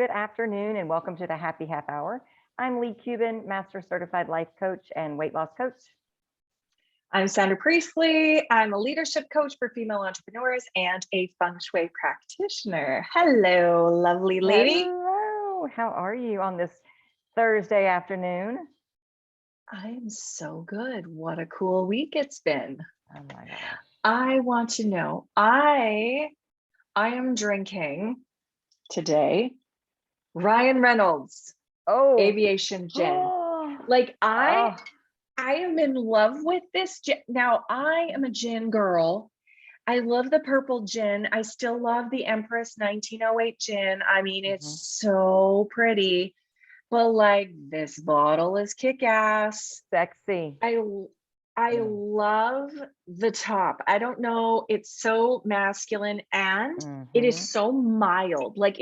Good afternoon and welcome to the Happy Half Hour. I'm Leigh Kubin, Master Certified Life Coach and Weight Loss Coach. I'm Sandra Priestley. I'm a leadership coach for female entrepreneurs and a feng shui practitioner. Hello, lovely lady. Hello. How are you on this Thursday afternoon? I am so good. What a cool week it's been. Oh my gosh. I want to know, I am drinking today Ryan Reynolds Aviation Gin. Like I am in love with this gin. Now, I am a gin girl. I love the purple gin. I still love the Empress 1908 gin. I mean, it's so pretty, but like this bottle is kick-ass. Sexy. I love the top. I don't know. It's so masculine and it is so mild. Like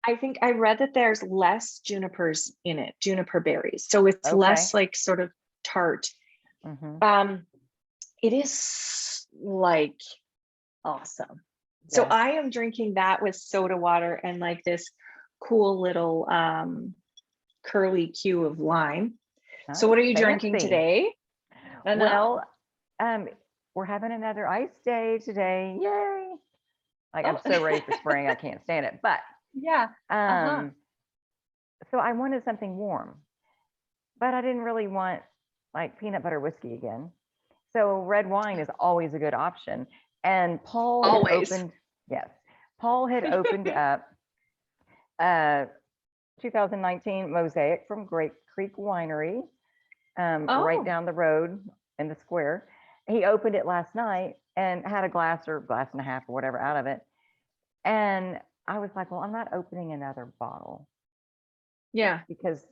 I think I read that there's less junipers in it, juniper berries. So it's less like sort of tart. It is like awesome. Yes. So I am drinking that with soda water and like this cool little curly Q of lime. Nice. So what are you drinking today? Well, we're having another ice day today. Yay. Like I'm so ready for spring. I can't stand it. But yeah. So I wanted something warm, but I didn't really want like peanut butter whiskey again. So red wine is always a good option. And Paul had opened up 2019 Mosaic from Great Creek Winery, right down the road in the square. He opened it last night and had a glass or glass and a half or whatever out of it. And I was like, well, I'm not opening another bottle. Yeah. Because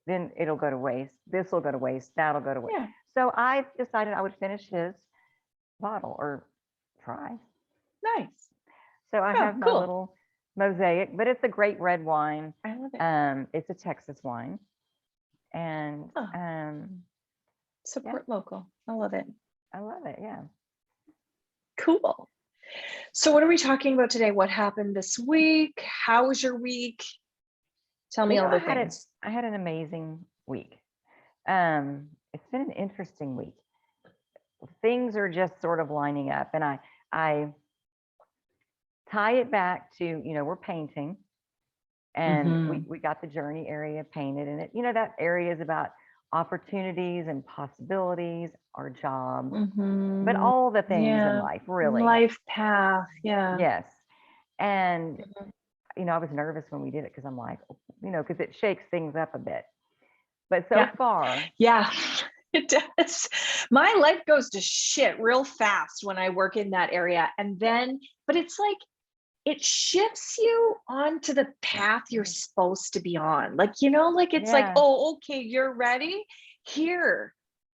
then it'll go to waste. This will go to waste. That'll go to waste. Yeah. So I decided I would finish his bottle or try. Nice. So I have my little Mosaic, but it's a great red wine. I love it. It's a Texas wine. And support local. I love it. I love it. Yeah. Cool. So what are we talking about today? What happened this week? How was your week? Tell me all the things. I had an amazing week. It's been an interesting week. Things are just sort of lining up, and I tie it back to, we're painting, and we got the journey area painted, and it, that area is about opportunities and possibilities, our job, but all the things in life, really. Life path, yeah. Yes. And I was nervous when we did it because I'm like, because it shakes things up a bit. But so far. Yeah, it does. My life goes to shit real fast when I work in that area. And then, but it's like, it shifts you onto the path you're supposed to be on. Like, it's like, oh, okay, you're ready here.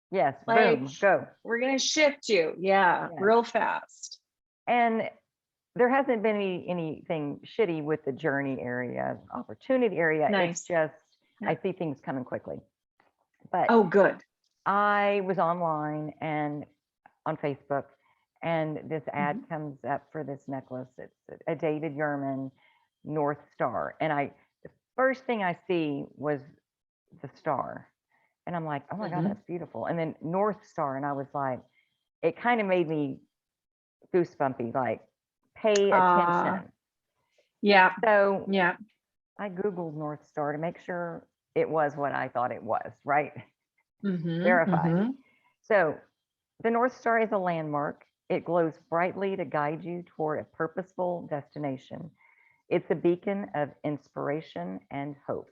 Yes, like, boom, go. We're going to shift you. Yeah, real fast. And there hasn't been anything shitty with the journey area, opportunity area. Nice. It's just, I see things coming quickly. But good. I was online and on Facebook, and this ad comes up for this necklace. It's a David Yurman North Star. And the first thing I see was the star. And I'm like, oh my God, that's beautiful. And then North Star. And I was like, it kind of made me goosebumpy, like pay attention. Yeah. So I Googled North Star to make sure it was what I thought it was, right? Verified. So the North Star is a landmark. It glows brightly to guide you toward a purposeful destination. It's a beacon of inspiration and hope.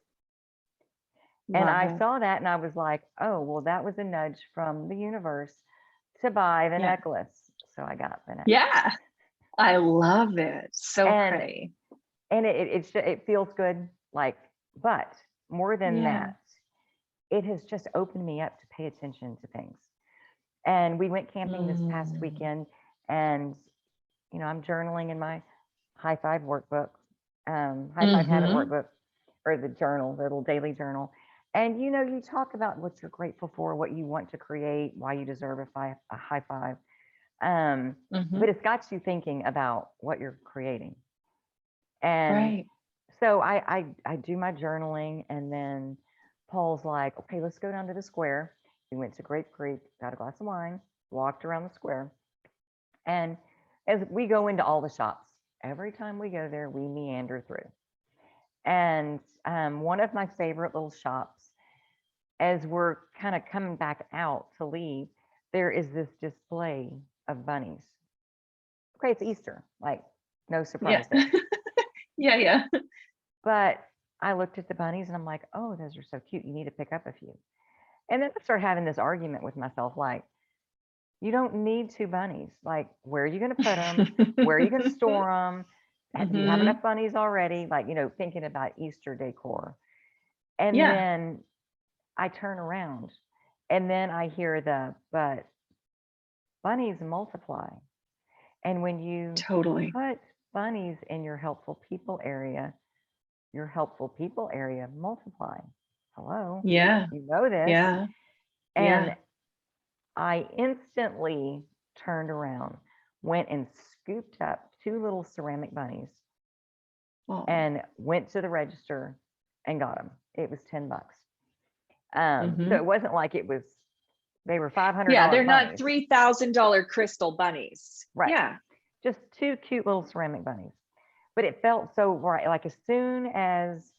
And I saw that and I was like, oh, well, that was a nudge from the universe to buy the necklace. So I got the necklace. Yeah. I love it. So pretty. And it feels good. Like, but more than that, it has just opened me up to pay attention to things. And we went camping this past weekend, and I'm journaling in my high five workbook, high five habit workbook, or the journal, the little daily journal. And you talk about what you're grateful for, what you want to create, why you deserve a high five. But it's got you thinking about what you're creating. And So I do my journaling, and then Paul's like, okay, let's go down to the square. We went to Grape Creek, got a glass of wine, walked around the square. And as we go into all the shops, every time we go there, we meander through. And one of my favorite little shops, as we're kind of coming back out to leave, there is this display of bunnies. Okay, it's Easter, like no surprise Yeah. there. Yeah. But I looked at the bunnies and I'm like, oh, those are so cute. You need to pick up a few. And then I started having this argument with myself, like, you don't need 2 bunnies. Like, where are you going to put them? Where are you going to store them? Do you have enough bunnies already? Like, thinking about Easter decor. And Yeah. then I turn around and then I hear but bunnies multiply. And when you Totally. put bunnies in your helpful people area multiply. Hello? Yeah. You know this. Yeah. And Yeah. I instantly turned around, went and scooped up 2 little ceramic bunnies Oh. and went to the register and got them. It was $10. So it wasn't like they were $500 Yeah, they're not bunnies. $3,000 crystal bunnies. Right. Yeah. Just 2 cute little ceramic bunnies. But it felt so right. Like as soon as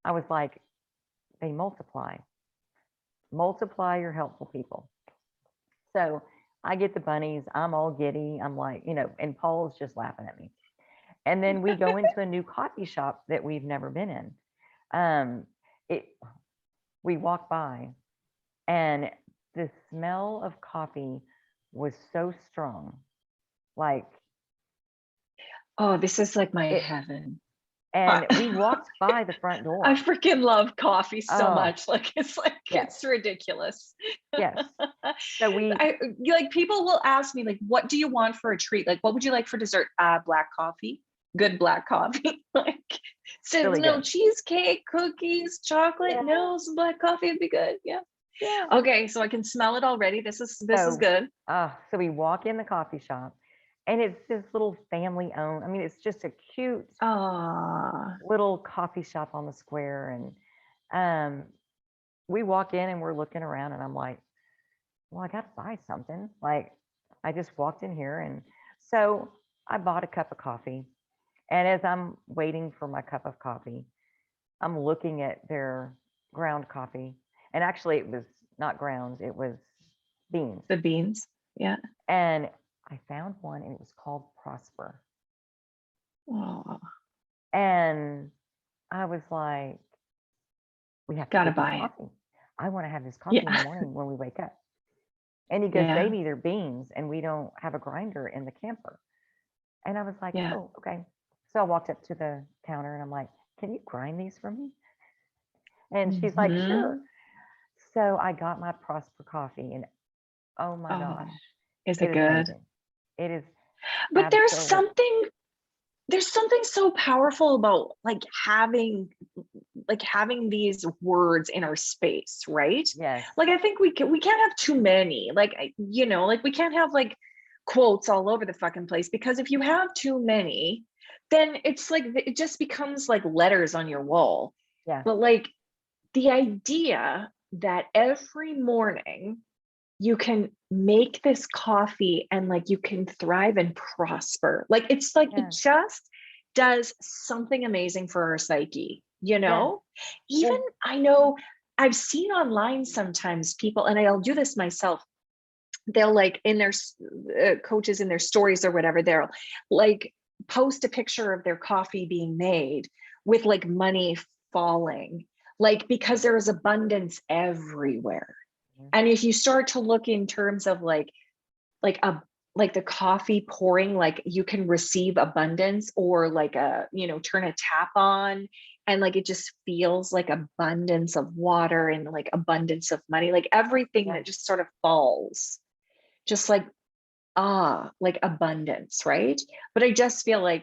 I was like, they multiply your helpful people. So I get the bunnies. I'm all giddy. I'm like, and Paul's just laughing at me. And then we go into a new coffee shop that we've never been in. We walk by, and the smell of coffee was so strong. Like, oh, this is like my heaven. And we walked by the front door. I freaking love coffee so much. Like, it's ridiculous. Yes. So people will ask me, like, what do you want for a treat? Like, what would you like for dessert? Black coffee. Good black coffee. Like, so really no cheesecake, cookies, chocolate. No, some black coffee would be good. Yeah. Okay, so I can smell it already. This is good. So we walk in the coffee shop, and it's this little family owned. I mean, it's just a cute little coffee shop on the square. And we walk in and we're looking around, and I'm like, well, I got to buy something. Like, I just walked in here. And so I bought a cup of coffee. And as I'm waiting for my cup of coffee, I'm looking at their ground coffee. And actually, it was not grounds, it was beans. The beans. Yeah. And I found one, and it was called Prosper. Oh. And I was like, we have to buy coffee. I want to have this coffee in the morning when we wake up. And he goes, baby, they're beans, and we don't have a grinder in the camper. And I was like, oh, okay. So I walked up to the counter, and I'm like, can you grind these for me? And she's like, sure. So I got my Prosper coffee, and oh my gosh. Is it good? Amazing. It is. But there's something so powerful about having these words in our space, right? Yes. Like, I think we can't have too many, we can't have quotes all over the fucking place, because if you have too many, then it's it just becomes like letters on your wall. Yeah. But the idea that every morning you can make this coffee and you can thrive and prosper. It just does something amazing for our psyche, Even I know I've seen online sometimes people, and I'll do this myself. They'll in their coaches in their stories or whatever, they'll post a picture of their coffee being made with money falling, because there is abundance everywhere. And if you start to look in terms of the coffee pouring, you can receive abundance, or turn a tap on, and it just feels like abundance of water and abundance of money, everything that just sort of falls, just abundance, right? But I just feel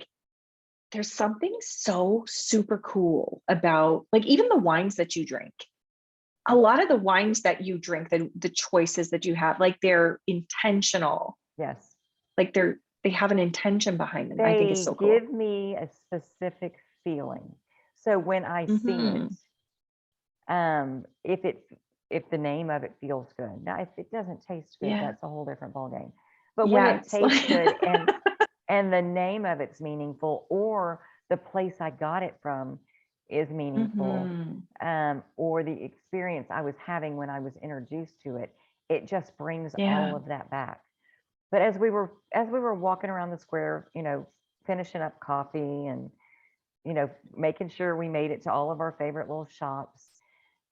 there's something so super cool about even the wines that you drink. A lot of the wines that you drink, the choices that you have, they're intentional. Yes. They have an intention behind them. They I think it's so cool. Give me a specific feeling. So when I see it, if the name of it feels good. Now, if it doesn't taste good, that's a whole different ballgame. But when it tastes good and the name of it's meaningful, or the place I got it from is meaningful, or the experience I was having when I was introduced to it, it just brings all of that back. But as we were walking around the square, you know, finishing up coffee and, you know, making sure we made it to all of our favorite little shops.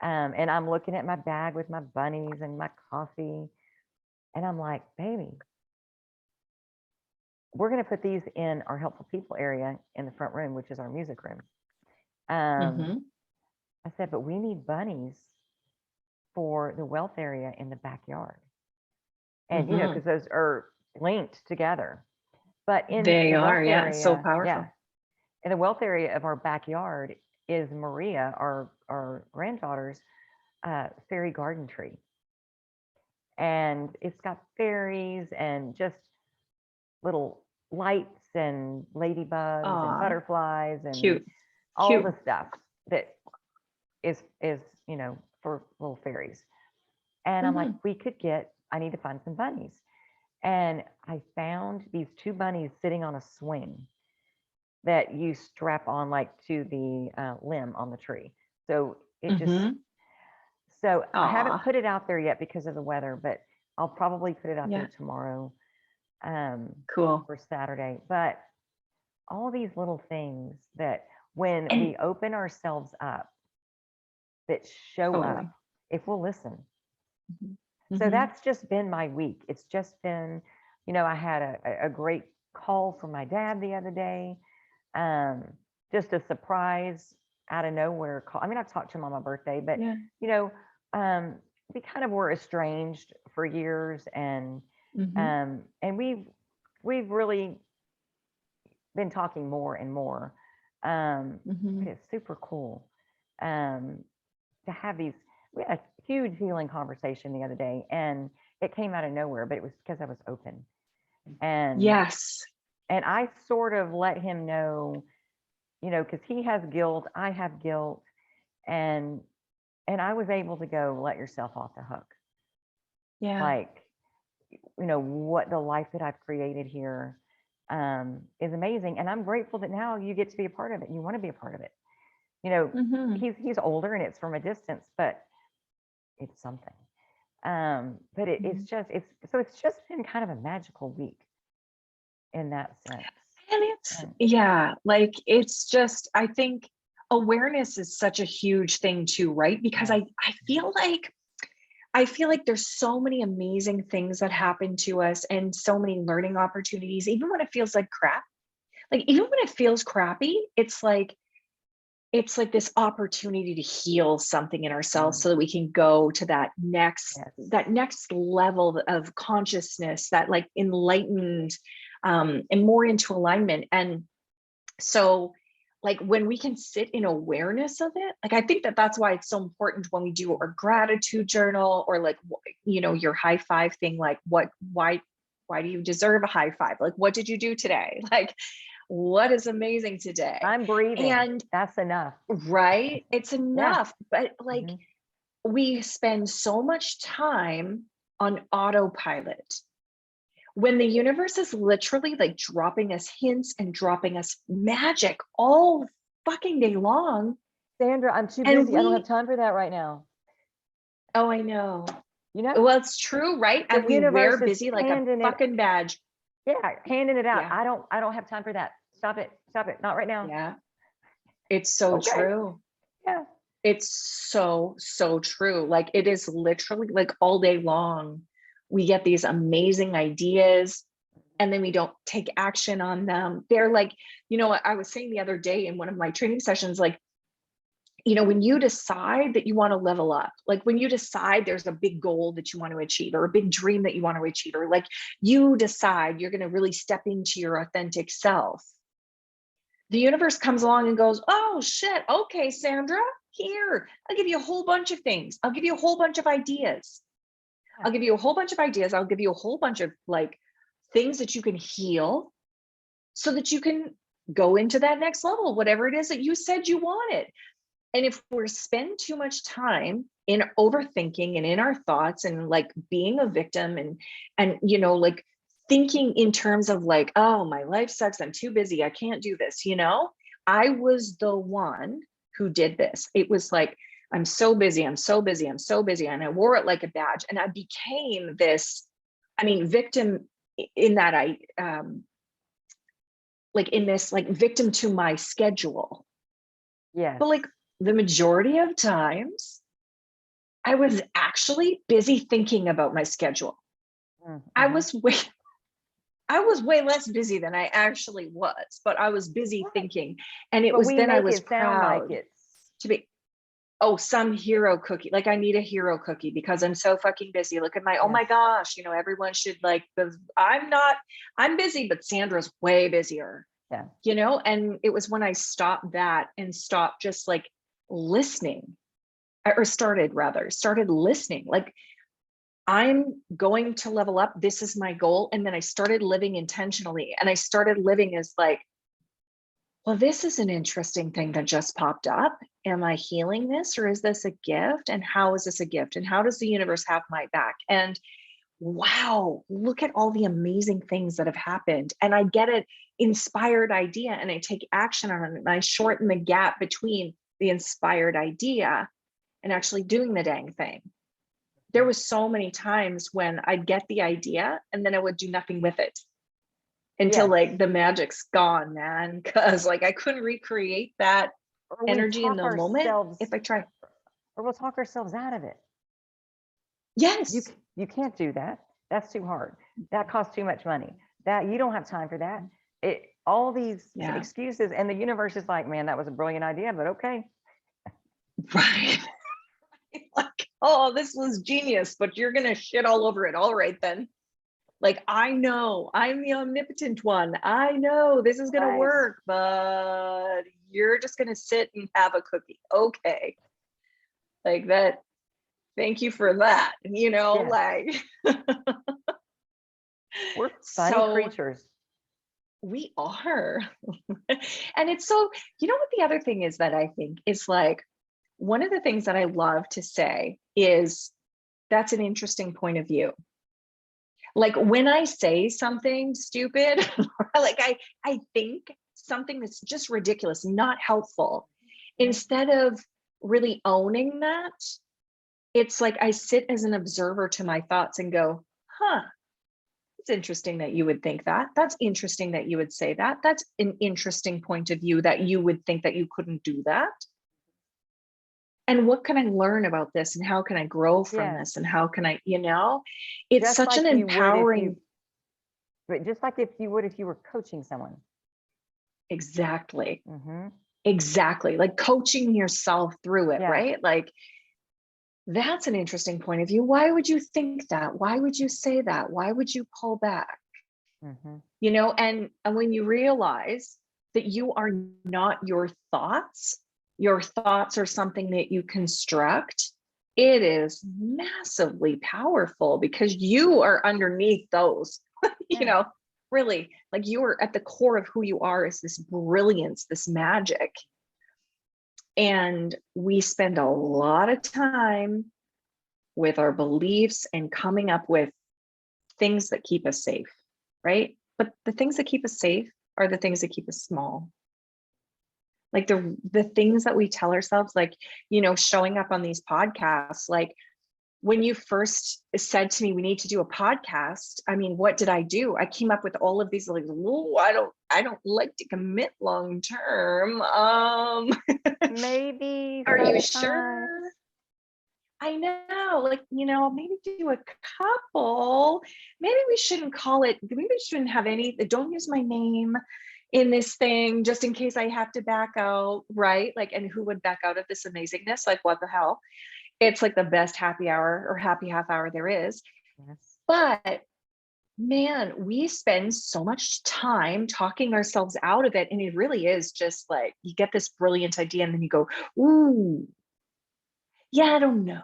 And I'm looking at my bag with my bunnies and my coffee. And I'm like, baby, we're going to put these in our helpful people area in the front room, which is our music room. I said, but we need bunnies for the wealth area in the backyard. And, you know, because those are linked together. But in they the are, wealth area, so powerful. Yeah, in the wealth area of our backyard is Maria, our granddaughter's fairy garden tree. And it's got fairies and just little lights and ladybugs and butterflies and all the stuff that is, you know, for little fairies. And I'm like, I need to find some bunnies. And I found these 2 bunnies sitting on a swing that you strap on like to the limb on the tree. So it just, so I haven't put it out there yet because of the weather, but I'll probably put it out there tomorrow for Saturday. But all these little things that when we open ourselves up, that show up, if we'll listen. So that's just been my week. It's just been, you know, I had a great call from my dad the other day. Just a surprise out of nowhere call. I mean, I've talked to him on my birthday, but you know, we kind of were estranged for years, and we've really been talking more and more. It's super cool to have these. We had a huge healing conversation the other day, and it came out of nowhere, but it was because I was open. And and I sort of let him know, you know, because he has guilt, I have guilt, and I was able to go, let yourself off the hook. Like, you know, what the life that I've created here is amazing, and I'm grateful that now you get to be a part of it. You want to be a part of it. You know, he's older, and it's from a distance, but it's something. But it's just been kind of a magical week in that sense. And it's like, it's just, I think awareness is such a huge thing too, right? Because I feel like there's so many amazing things that happen to us and so many learning opportunities, even when it feels like crap. Like, even when it feels crappy, it's like this opportunity to heal something in ourselves so that we can go to that next level of consciousness, that like enlightened and more into alignment. And so like when we can sit in awareness of it, like I think that's why it's so important when we do our gratitude journal, or like, you know, your high five thing, like why do you deserve a high five? Like, what did you do today? Like, what is amazing today? I'm breathing. And that's enough. Right? It's enough. But like, we spend so much time on autopilot when the universe is literally like dropping us hints and dropping us magic all fucking day long. Sandra, I'm too busy. I don't have time for that right now. Oh, I know. You know, well, it's true, right? And we wear busy like a fucking badge. Yeah, handing it out. I don't have time for that. Stop it. Not right now. Yeah. It's so true. Yeah. It's so true. Like, it is literally like all day long, we get these amazing ideas and then we don't take action on them. They're like, you know, I was saying the other day in one of my training sessions, like, you know, when you decide that you want to level up, like when you decide there's a big goal that you want to achieve, or a big dream that you want to achieve, or like you decide you're going to really step into your authentic self, the universe comes along and goes, oh shit, okay, Sandra, here, I'll give you a whole bunch of things. I'll give you a whole bunch of ideas. I'll give you a whole bunch of ideas. I'll give you a whole bunch of like things that you can heal so that you can go into that next level, whatever it is that you said you wanted. And if we spend too much time in overthinking and in our thoughts and like being a victim and you know, like thinking in terms of like, oh, my life sucks, I'm too busy, I can't do this, you know, I was the one who did this. It was like, I'm so busy, I'm so busy, I'm so busy. And I wore it like a badge. And I became this, I mean, victim in that like in this, like victim to my schedule. Yes. But like the majority of times, I was actually busy thinking about my schedule. Mm-hmm. I was way less busy than I actually was, but I was busy thinking. And it but was we then I make was it sound proud like it's to be, oh, some hero cookie. Like I need a hero cookie because I'm so fucking busy. Look at my, oh my gosh, you know, everyone should like, I'm busy, but Sandra's way busier. Yeah. You know, and it was when I stopped that and stopped just like listening, or started listening. Like, I'm going to level up. This is my goal. And then I started living intentionally. And I started living as like, well, this is an interesting thing that just popped up. Am I healing this, or is this a gift? And how is this a gift? And how does the universe have my back? And wow, look at all the amazing things that have happened. And I get an inspired idea and I take action on it. And I shorten the gap between the inspired idea and actually doing the dang thing. There was so many times when I'd get the idea and then I would do nothing with it until like the magic's gone, man. Cause like I couldn't recreate that energy in the moment if I try. Or we'll talk ourselves out of it. Yes. You can't do that. That's too hard. That costs too much money. That you don't have time for that. All these excuses, and the universe is like, man, that was a brilliant idea, but okay. Right. Like, oh, this was genius, but you're gonna shit all over it. All right then. Like, I know I'm the omnipotent one. I know this is gonna work, but you're just gonna sit and have a cookie. Okay. Like that. Thank you for that. You know, like we're funny creatures. We are. And it's so, you know what the other thing is that I think is like, one of the things that I love to say is that's an interesting point of view. Like when I say something stupid, like I think something that's just ridiculous, not helpful, instead of really owning that, it's like I sit as an observer to my thoughts and go, huh, it's interesting that you would think that. That's interesting that you would say that. That's an interesting point of view that you would think that you couldn't do that. And what can I learn about this? And how can I grow from this? And how can I, you know, it's just such like an empowering. But just like if you were coaching someone. Exactly. Mm-hmm. Exactly. Like coaching yourself through it, right? Like, that's an interesting point of view. Why would you think that? Why would you say that? Why would you pull back? Mm-hmm. You know, and when you realize that you are not your thoughts are something that you construct, it is massively powerful because you are underneath those, you know, really, like you are at the core of who you are is this brilliance, this magic. And we spend a lot of time with our beliefs and coming up with things that keep us safe, right? But the things that keep us safe are the things that keep us small. Like the things that we tell ourselves, like, you know, showing up on these podcasts, like when you first said to me, we need to do a podcast. I mean, what did I do? I came up with all of these, like, oh, I don't like to commit long term. Maybe. Are you sure? I know, like, you know, maybe do a couple. Maybe we shouldn't call it, maybe we shouldn't have any, don't use my name in this thing just in case I have to back out, right? Like, and who would back out of this amazingness? Like, what the hell? It's like the best happy hour or happy half hour there is. Yes. But man, we spend so much time talking ourselves out of it. And it really is just like, you get this brilliant idea and then you go, ooh, yeah, I don't know.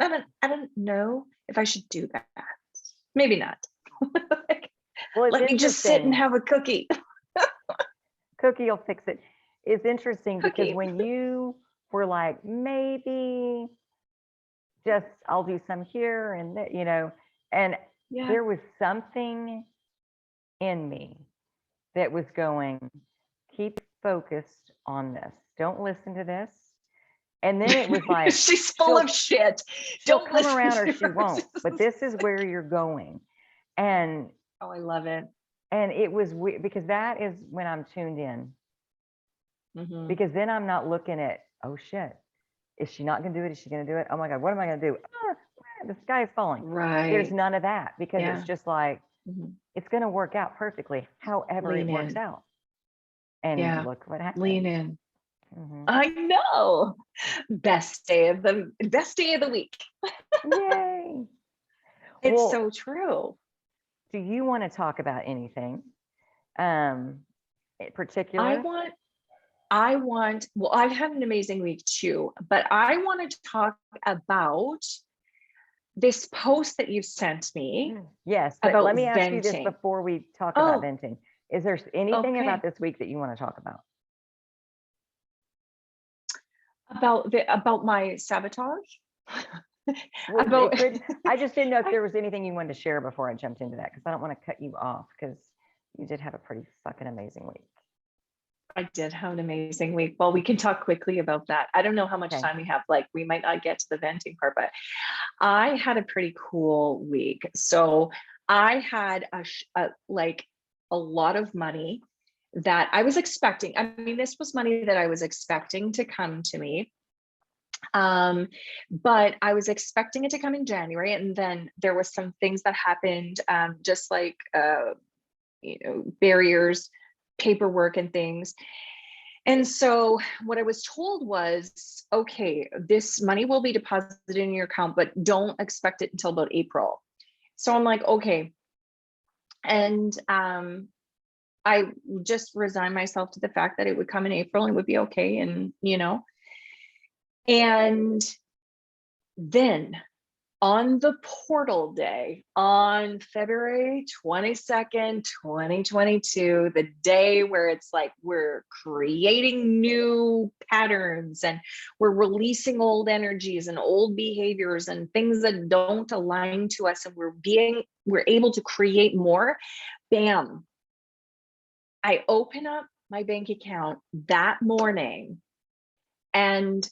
I don't know if I should do that. Maybe not. Like, let me just sit and have a cookie. Cookie will fix it. It's interesting because Cookie. when you were like, maybe just I'll do some here and that, you know, and there was something in me that was going, keep focused on this. Don't listen to this. And then it was like, she's full of shit. She'll come around or she won't, but this is where you're going. And oh, I love it. And it was weird because that is when I'm tuned in. Because then I'm not looking at, oh shit, is she not going to do it? Is she going to do it? Oh my God, what am I going to do? The sky is falling. Right. There's none of that because it's just like, it's going to work out perfectly, however it works out. And look what happened. Lean in. I know. Best day of the week. Yay. It's so true. Do you want to talk about anything in particular? Well, I've had an amazing week too, but I want to talk about this post that you've sent me. Yes, but let me ask you this before we talk about venting. Is there anything about this week that you want to talk about? About my sabotage? I just didn't know if there was anything you wanted to share before I jumped into that, because I don't want to cut you off, because you did have a pretty fucking amazing week. I did have an amazing week. Well, we can talk quickly about that. I don't know how much time we have. Like, we might not get to the venting part, but I had a pretty cool week. So I had a lot of money that I was expecting. I mean, this was money that I was expecting to come to me. But I was expecting it to come in January, and then there was some things that happened, just like barriers, paperwork and things. And so what I was told was, okay, this money will be deposited in your account, but don't expect it until about April. So I'm like, okay. And I just resigned myself to the fact that it would come in April and it would be okay. And, and then on the portal day, on February 22nd, 2022, the day where it's like we're creating new patterns and we're releasing old energies and old behaviors and things that don't align to us, and we're able to create more, bam. I open up my bank account that morning, and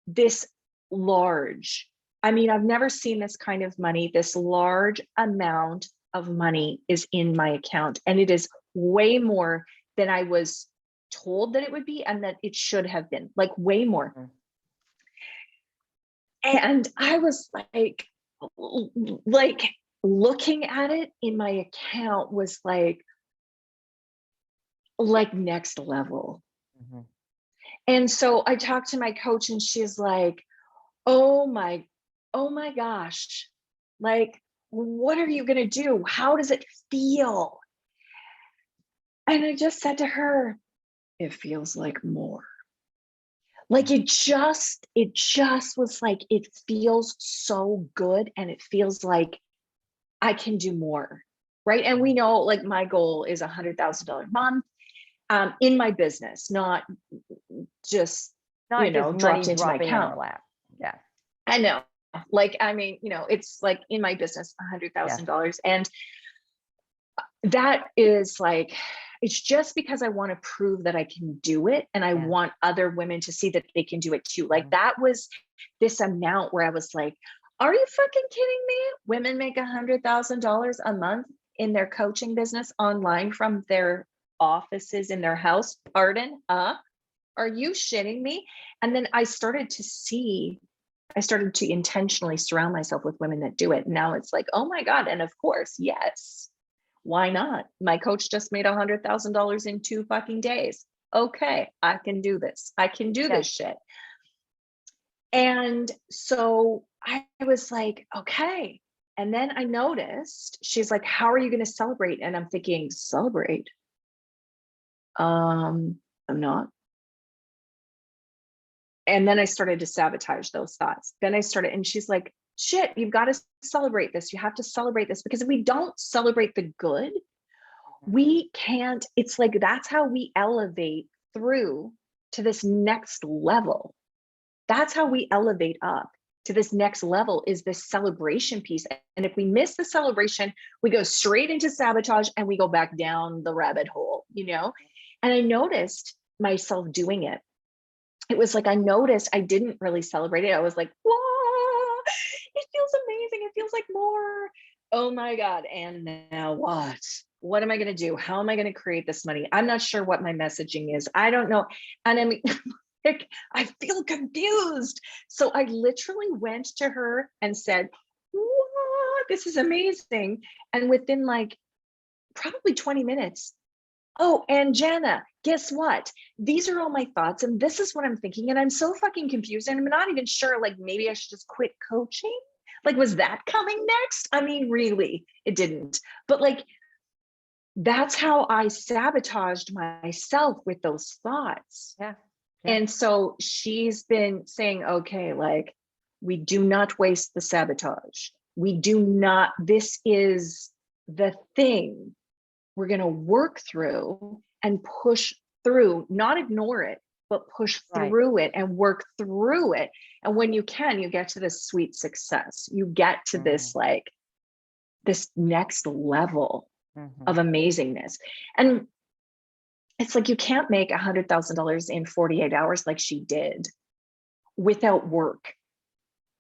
this large, I've never seen this kind of money. This large amount of money is in my account, and it is way more than I was told that it would be and that it should have been, like way more. And I was like looking at it in my account was like next level. And so I talked to my coach, and she's like, oh my gosh, like, what are you going to do? How does it feel? And I just said to her, it feels like more. Like it just was like, it feels so good. And it feels like I can do more. Right. And we know, like, my goal is $100,000 a month in my business, not just, dropped into my account. Yeah. I know. Like, it's like in my business, $100,000. And that is like, it's just because I want to prove that I can do it. And I want other women to see that they can do it too. Like that was this amount where I was like, are you fucking kidding me? Women make $100,000 a month in their coaching business online from their offices in their house. Pardon? Are you shitting me? And then I started to intentionally surround myself with women that do it. Now it's like, oh my God. And of course, yes, why not? My coach just made $100,000 in 2 fucking days. Okay, I can do this. I can do this shit. And so I was like, okay. And then I noticed, she's like, how are you going to celebrate? And I'm thinking, celebrate? I'm not. And then I started to sabotage those thoughts. And she's like, shit, you've got to celebrate this. You have to celebrate this, because if we don't celebrate the good, we can't, it's like, that's how we elevate through to this next level. That's how we elevate up to this next level, is this celebration piece. And if we miss the celebration, we go straight into sabotage and we go back down the rabbit hole, you know? And I noticed myself doing it. It was like, I noticed I didn't really celebrate it. I was like, whoa, it feels amazing. It feels like more. Oh my God. And now what? What am I going to do? How am I going to create this money? I'm not sure what my messaging is. I don't know. And I mean, I feel confused. So I literally went to her and said, what? This is amazing. And within like probably 20 minutes, oh, and Jana, guess what? These are all my thoughts and this is what I'm thinking. And I'm so fucking confused. And I'm not even sure, like, maybe I should just quit coaching. Like, was that coming next? I mean, really, it didn't. But like, that's how I sabotaged myself with those thoughts. Yeah. And so she's been saying, okay, like, we do not waste the sabotage. We do not, this is the thing we're going to work through and push through, not ignore it, but push through it and work through it. And when you can, you get to this sweet success. You get to this, like, this next level of amazingness. And it's like, you can't make $100,000 in 48 hours like she did without work.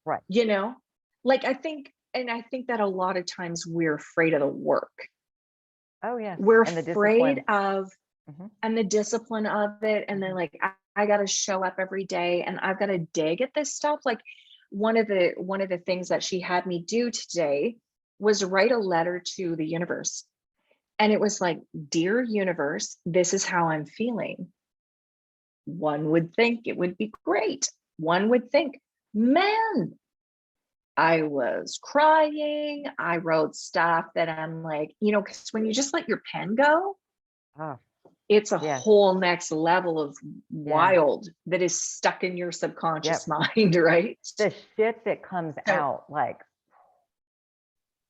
Right. You know, like, I think that a lot of times we're afraid of the work. Oh yeah. We're afraid of, and the discipline of it. And then like, I got to show up every day and I've got to dig at this stuff. Like one of the things that she had me do today was write a letter to the universe. And it was like, dear universe, this is how I'm feeling. One would think it would be great. One would think, man, I was crying. I wrote stuff that I'm like, you know, because when you just let your pen go, it's a whole next level of wild that is stuck in your subconscious mind, right? The shit that comes out, like,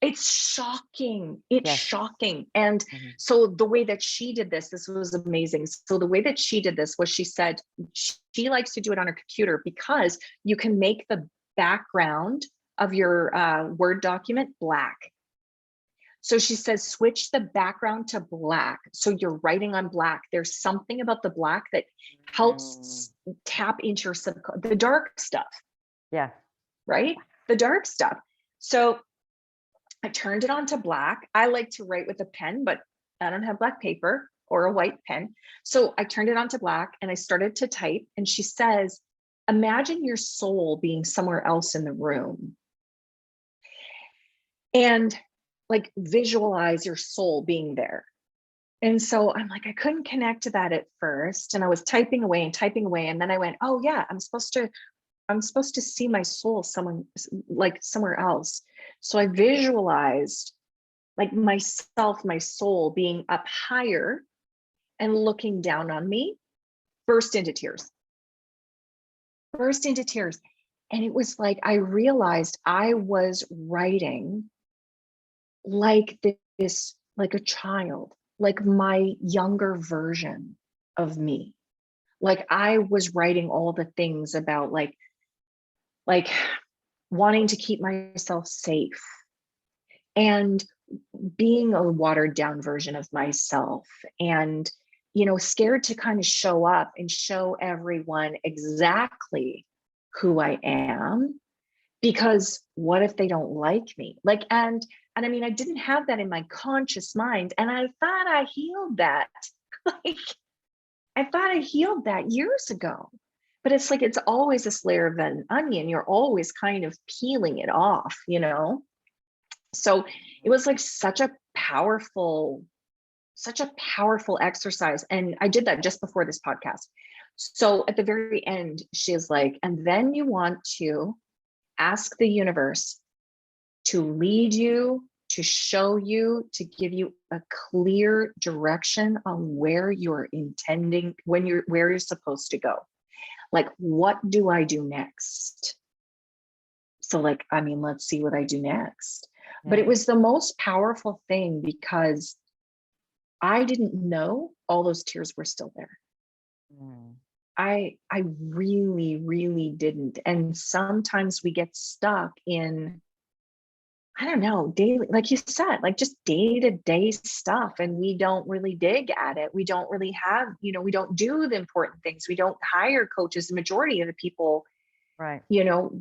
it's shocking. It's shocking. And so the way that she did this was amazing. So the way that she did this was, she said she likes to do it on her computer because you can make the background of your Word document black. So she says, switch the background to black. So you're writing on black. There's something about the black that helps tap into your the dark stuff. Yeah. Right? The dark stuff. So I turned it on to black. I like to write with a pen, but I don't have black paper or a white pen. So I turned it on to black and I started to type. And she says, imagine your soul being somewhere else in the room. And like, visualize your soul being there. And so I'm like, I couldn't connect to that at first. And I was typing away. And then I went, oh yeah, I'm supposed to see my soul somewhere else. So I visualized like myself, my soul being up higher and looking down on me, burst into tears. And it was like, I realized I was writing like this, like a child, like my younger version of me. Like I was writing all the things about like wanting to keep myself safe and being a watered down version of myself, and, you know, scared to kind of show up and show everyone exactly who I am, because what if they don't like me? Like, and I mean, I didn't have that in my conscious mind. And I thought I healed that. Like, I thought I healed that years ago. But it's like, it's always this layer of an onion. You're always kind of peeling it off, you know? So it was like such a powerful exercise. And I did that just before this podcast. So at the very end, she's like, and then you want to ask the universe to lead you, to show you, to give you a clear direction on where you're intending, where you're supposed to go. Like, what do I do next? So like, I mean, let's see what I do next. Yeah. But it was the most powerful thing, because I didn't know all those tears were still there. Mm. I really, really didn't. And sometimes we get stuck in, I don't know, daily, like you said, like just day-to-day stuff, and we don't really dig at it. We don't really have, we don't do the important things. We don't hire coaches. The majority of the people, Right.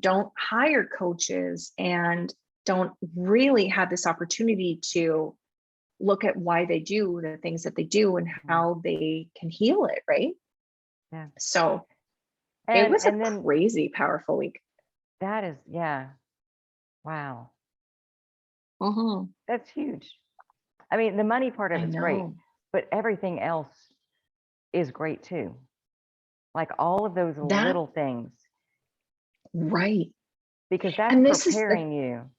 Don't hire coaches and don't really have this opportunity to look at why they do the things that they do and how they can heal it, right? Yeah. So it was a then crazy powerful week. that is, yeah. Wow. Mm-hmm. That's huge. I mean, the money part of I it's great, know. but everything else is great too. Like all of those That, little things, right. because that's And this is preparing you.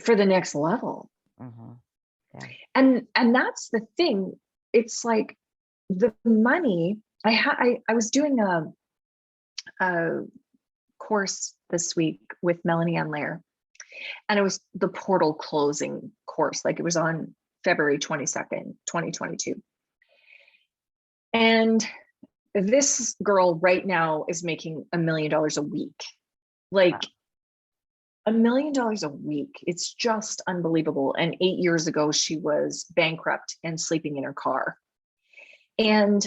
for the next level. Mm-hmm. Yeah. And that's the thing. It's like the money. I was doing a course this week with Melanie on Lair, and it was the portal closing course. Like it was on February 22nd, 2022. And this girl right now is making $1 million a week. Like $1 million a week. It's just unbelievable. And 8 years ago, she was bankrupt and sleeping in her car. And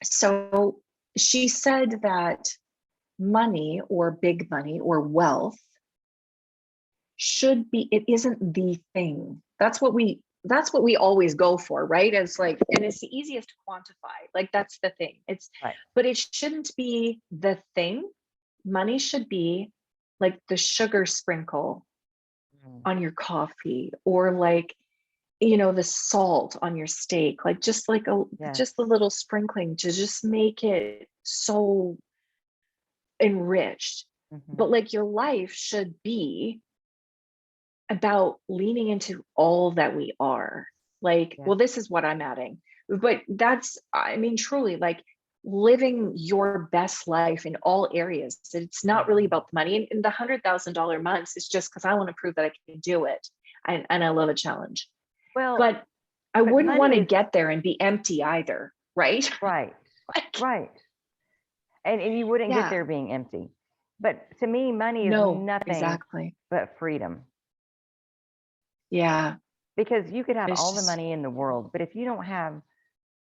so she said that money or big money or wealth should be, it isn't the thing. That's what we always go for, right? It's like, and it's the easiest to quantify. Like that's the thing. Right. But it shouldn't be the thing. Money should be like the sugar sprinkle on your coffee, or like, the salt on your steak, like just like just a little sprinkling to just make it so enriched. But like your life should be about leaning into all that we are. Like, well, this is what I'm adding. But that's, I mean, truly like living your best life in all areas. It's not really about the money. And the $100,000 months is just because I want to prove that I can do it. And I love a challenge. Well, but I wouldn't want to is, get there and be empty either, right? Right. Like, right. And you wouldn't get there being empty. But to me, money is nothing exactly but freedom. Yeah. Because you could have It's all just, the money in the world, but if you don't have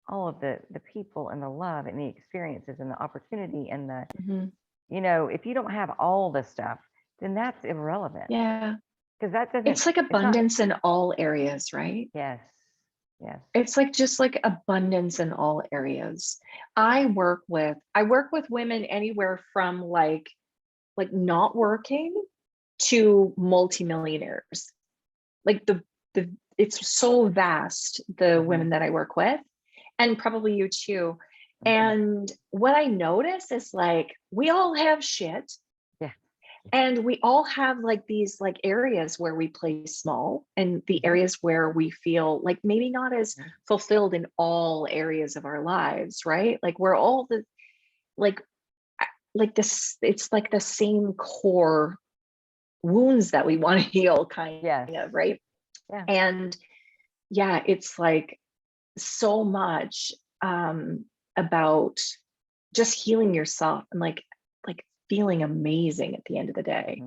all of the people and the love and the experiences and the opportunity and the, if you don't have all the stuff, then that's irrelevant. Yeah. Because that doesn't, it's like abundance in all areas, right? Yes. Yes. It's like just like abundance in all areas. I work with women anywhere from like not working to multimillionaires. Like the it's so vast, the women that I work with, and probably you too. And what I notice is like we all have shit. Yeah. And we all have like these like areas where we play small, and the areas where we feel like maybe not as fulfilled in all areas of our lives, right? Like we're all the like this, it's like the same core wounds that we want to heal kind of, right? Yeah. And yeah, it's like so much about just healing yourself and like feeling amazing at the end of the day.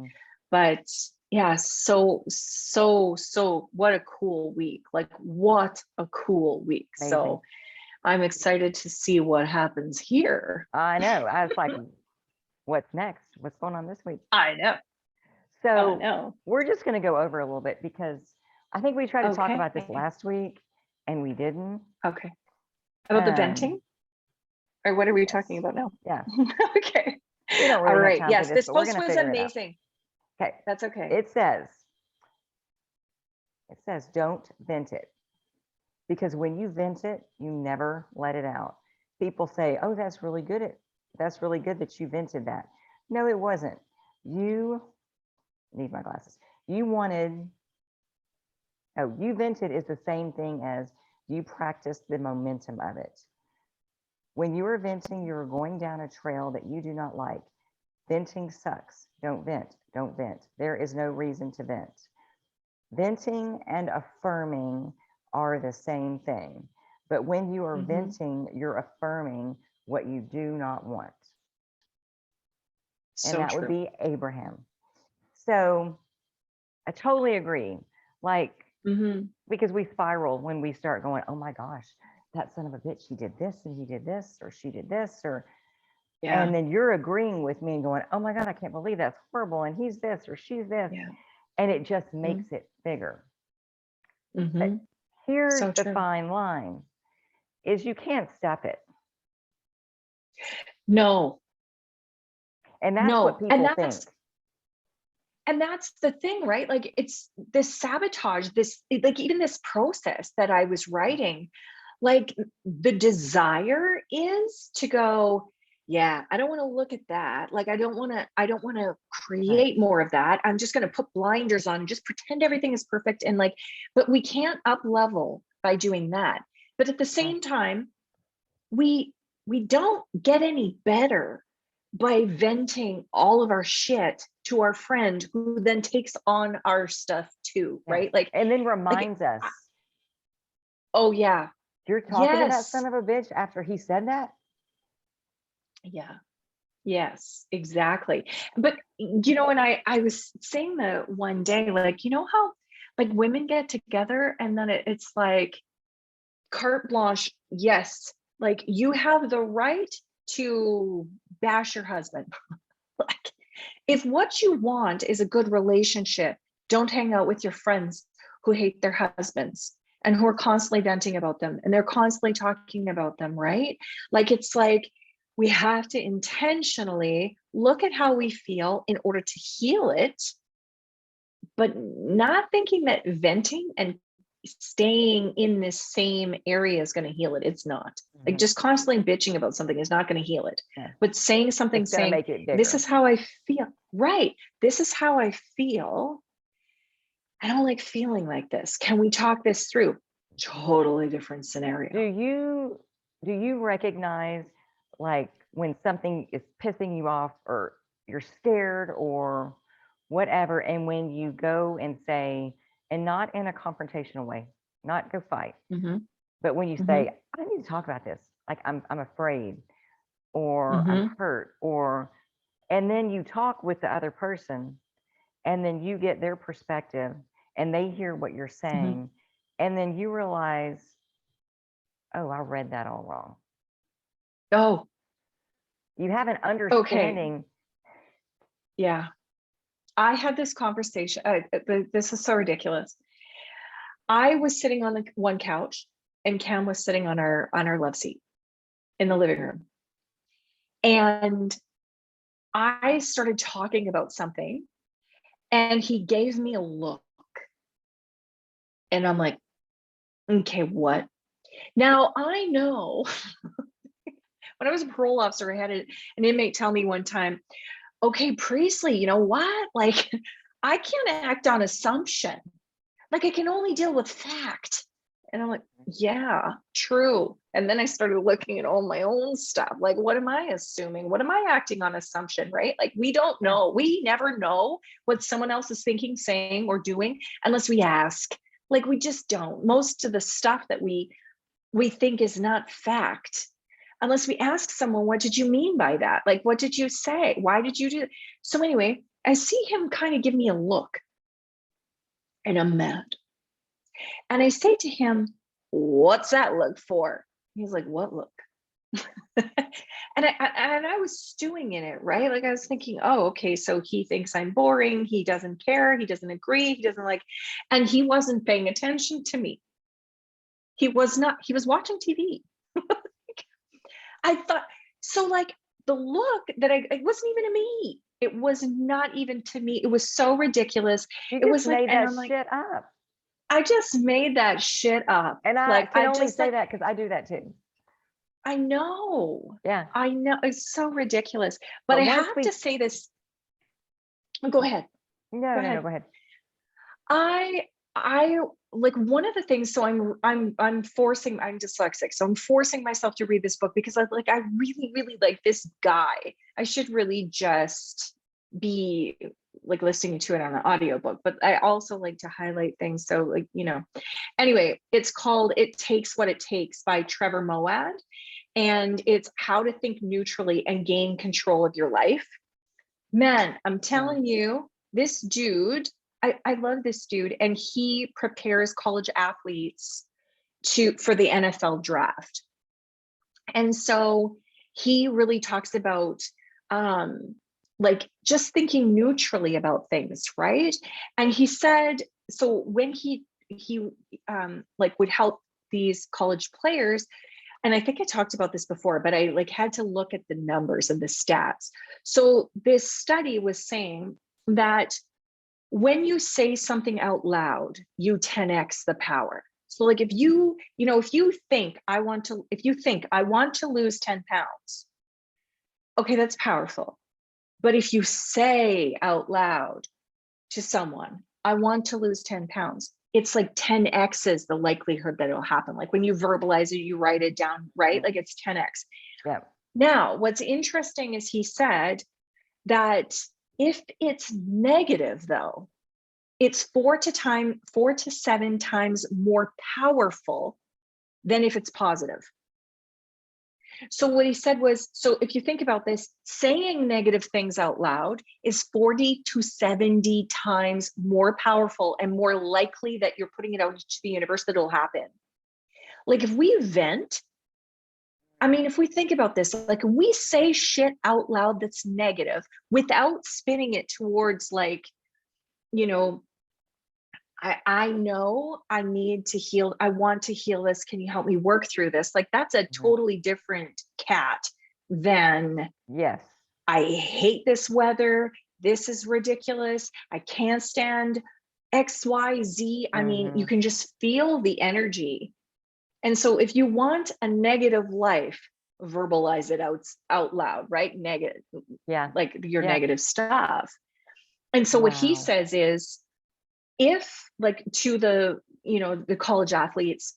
But yeah, so what a cool week. Like what a cool week. Amazing. So I'm excited to see what happens here. I know. I was like, what's next? What's going on this week? I know. So we're just going to go over a little bit because I think we tried to talk about this last week and we didn't. Okay. About the venting? Or what are we talking about now? Yeah. Okay. We don't really All right. have time Yes, for this post was amazing. Okay. That's okay. It says don't vent it, because when you vent it, you never let it out. People say, oh, that's really good that you vented that. No, it wasn't. You need my glasses. You vented is the same thing as you practiced the momentum of it. When you are venting, you're going down a trail that you do not like. Venting sucks. Don't vent. Don't vent. There is no reason to vent. Venting and affirming are the same thing. But when you are venting, you're affirming what you do not want. And that would be Abraham. So I totally agree. Like, because we spiral when we start going, oh my gosh, that son of a bitch, he did this and he did this, or she did this, or, and then you're agreeing with me and going, oh my God, I can't believe that's horrible. And he's this, or she's this. And it just makes it bigger. But here's the fine line is you can't stop it. No. And that's what people think. And that's the thing, right? Like it's this sabotage, this, like even this process that I was writing, like the desire is to go, yeah, I don't want to look at that. Like, I don't want to create more of that. I'm just going to put blinders on and just pretend everything is perfect. And like, but we can't up level by doing that. But at the same time, we don't get any better by venting all of our shit to our friend who then takes on our stuff too, right? Like, and then reminds us. Oh yeah. You're talking to that son of a bitch after he said that? Yeah. Yes, exactly. But you know, and I was saying that one day, like, you know how like women get together and then it's like carte blanche. Yes, like you have the right to bash your husband. Like, if what you want is a good relationship, don't hang out with your friends who hate their husbands and who are constantly venting about them and they're constantly talking about them, right? Like, it's like we have to intentionally look at how we feel in order to heal it, but not thinking that venting and staying in this same area is going to heal it. It's not. Like just constantly bitching about something is not going to heal it. But saying something, saying, this is how I feel. Right. This is how I feel. I don't like feeling like this. Can we talk this through? Totally different scenario. Do you recognize like when something is pissing you off or you're scared or whatever, and when you go and say, and not in a confrontational way, not go fight, but when you say, I need to talk about this, like I'm afraid or I'm hurt, or, and then you talk with the other person and then you get their perspective and they hear what you're saying, and then you realize, oh, I read that all wrong. Oh, you have an understanding. Okay. Yeah. I had this conversation. This is so ridiculous. I was sitting on the one couch and Cam was sitting on our love seat in the living room. And I started talking about something and he gave me a look. And I'm like, okay, what? Now I know when I was a parole officer, I had an inmate tell me one time, okay, Priestley, you know what? Like, I can't act on assumption. Like, I can only deal with fact. And I'm like, yeah, true. And then I started looking at all my own stuff. Like, what am I assuming? What am I acting on assumption, right? Like, we don't know. We never know what someone else is thinking, saying, or doing unless we ask. Like, we just don't. Most of the stuff that we think is not fact, unless we ask someone, what did you mean by that? Like, what did you say? Why did you do that? So anyway, I see him kind of give me a look and I'm mad. And I say to him, what's that look for? He's like, what look? and I was stewing in it, right? Like I was thinking, oh, okay, so he thinks I'm boring. He doesn't care. He doesn't agree. He doesn't like, and he wasn't paying attention to me. He was not, he was watching TV. I thought, so like the look that it wasn't even to me. It was not even to me. It was so ridiculous. It was like, and I'm like, shit up. I just made that shit up. And I can only say that because I do that too. I know. Yeah. I know. It's so ridiculous. But I have to say this. Go ahead. No, go ahead. I like one of the things, so I'm dyslexic, so I'm forcing myself to read this book because I really, really like this guy. I should really just be like listening to it on an audiobook, but I also like to highlight things. So like, anyway, it's called It Takes What It Takes by Trevor Moawad. And it's how to think neutrally and gain control of your life. Man, I'm telling you, this dude, I love this dude, and he prepares college athletes for the NFL draft. And so he really talks about like just thinking neutrally about things, right? And he said, so when he like would help these college players, and I think I talked about this before, but I like had to look at the numbers and the stats. So this study was saying that when you say something out loud, you 10x the power. So like if you think I want to lose 10 pounds, okay, that's powerful. But if you say out loud to someone, I want to lose 10 pounds, it's like 10x's the likelihood that it'll happen. Like when you verbalize it, you write it down, right? Like it's 10x. Yeah. Now, what's interesting is he said that if it's negative, though, it's 4 to 7 times more powerful than if it's positive. So what he said was, so if you think about this, saying negative things out loud is 40 to 70 times more powerful and more likely that you're putting it out to the universe that it'll happen. Like if we vent, I mean, if we think about this, like we say shit out loud that's negative without spinning it towards like, I know I need to heal. I want to heal this. Can you help me work through this? Like that's a totally different cat than, yes, I hate this weather. This is ridiculous. I can't stand X, Y, Z. I mean, you can just feel the energy. And so if you want a negative life, verbalize it out loud, right? Negative, like your negative stuff. And so what he says is, if like to the college athletes,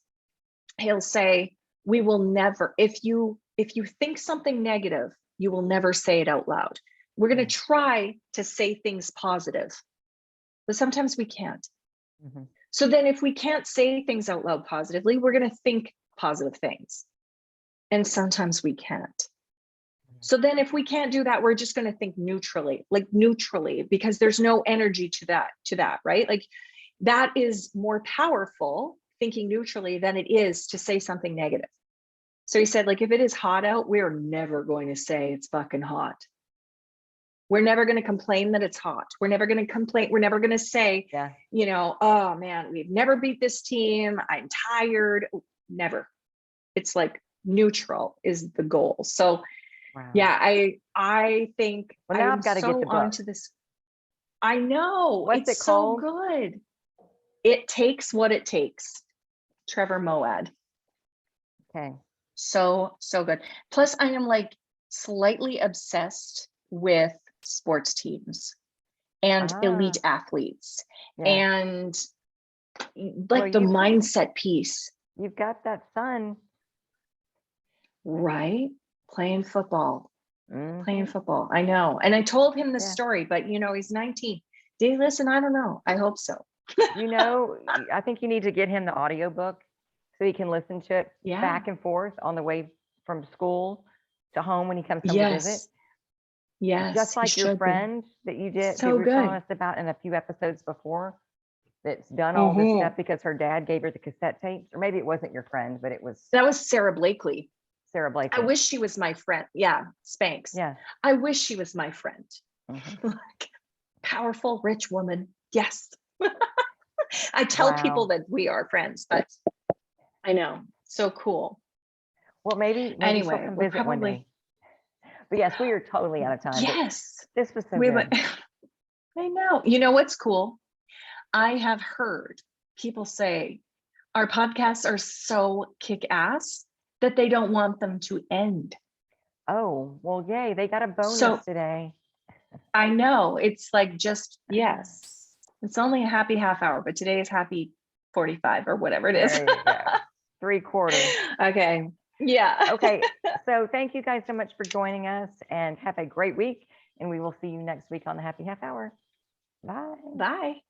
he'll say, we will never, if you think something negative, you will never say it out loud. We're going to try to say things positive, but sometimes we can't. So then if we can't say things out loud positively, we're going to think positive things. And sometimes we can't. So then if we can't do that, we're just going to think neutrally, because there's no energy to that, right? Like that is more powerful, thinking neutrally, than it is to say something negative. So he said, like, if it is hot out, we're never going to say it's fucking hot. We're never going to complain that it's hot. We're never going to complain. We're never going to say, oh man, we've never beat this team. I'm tired. Never. It's like neutral is the goal. So yeah, I think now I've got to get the book. Onto this. I know. What's it called? So good. It Takes What It Takes. Trevor Moawad. Okay. So good. Plus, I am like slightly obsessed with sports teams and elite athletes and like the mindset piece. You've got that son. Right? Playing football. I know. And I told him the story, but he's 19. Did he listen? I don't know. I hope so. I think you need to get him the audiobook so he can listen to it back and forth on the way from school to home when he comes home to visit. Yes. Just like your friend that you did, so you were telling good. us about in a few episodes before, that's done all this stuff because her dad gave her the cassette tapes, or maybe it wasn't your friend, but that was Sarah Blakely. I wish she was my friend. Yeah, Spanx. Yeah. I wish she was my friend. Like, powerful, rich woman. Yes. I tell people that we are friends, but I know. So cool. Well, maybe anyway, she'll come visit one day. But yes, we are totally out of time. Yes. This was so good. I know. You know what's cool? I have heard people say our podcasts are so kick-ass that they don't want them to end. Oh, well, yay. They got a bonus today. I know. It's like yes. It's only a happy half hour, but today is happy 45 or whatever it is. There you go. 3/4. Okay. Yeah. Okay. So thank you guys so much for joining us, and have a great week. And we will see you next week on the Happy Half Hour. Bye. Bye.